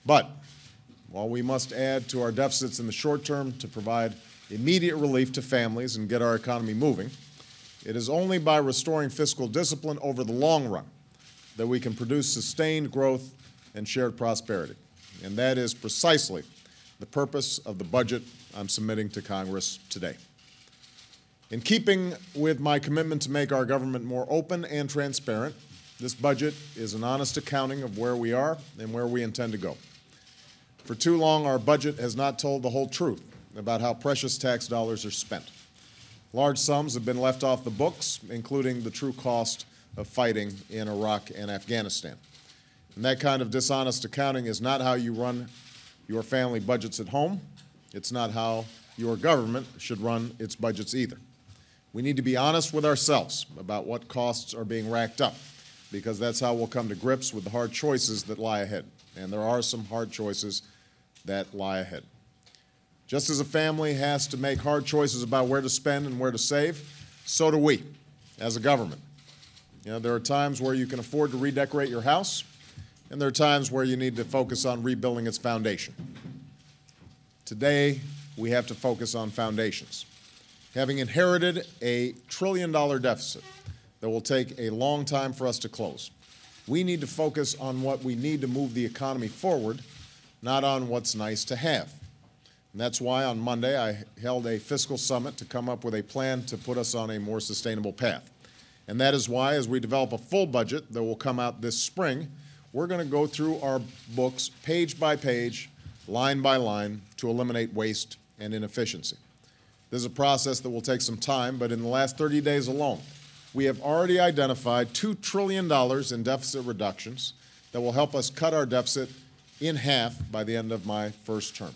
But while we must add to our deficits in the short term to provide immediate relief to families and get our economy moving, it is only by restoring fiscal discipline over the long run that we can produce sustained growth and shared prosperity. And that is precisely the purpose of the budget I'm submitting to Congress today. In keeping with my commitment to make our government more open and transparent, this budget is an honest accounting of where we are and where we intend to go. For too long, our budget has not told the whole truth about how precious tax dollars are spent. Large sums have been left off the books, including the true cost of fighting in Iraq and Afghanistan. And that kind of dishonest accounting is not how you run your family budgets at home. It's not how your government should run its budgets either. We need to be honest with ourselves about what costs are being racked up, because that's how we'll come to grips with the hard choices that lie ahead. And there are some hard choices that lie ahead. Just as a family has to make hard choices about where to spend and where to save, so do we as a government. You know, there are times where you can afford to redecorate your house, and there are times where you need to focus on rebuilding its foundation. Today, we have to focus on foundations. Having inherited a $1 trillion deficit that will take a long time for us to close, we need to focus on what we need to move the economy forward, not on what's nice to have. And that's why on Monday I held a fiscal summit to come up with a plan to put us on a more sustainable path. And that is why, as we develop a full budget that will come out this spring, we're going to go through our books page by page, line by line, to eliminate waste and inefficiency. This is a process that will take some time, but in the last 30 days alone, we have already identified $2 trillion in deficit reductions that will help us cut our deficit in half by the end of my first term.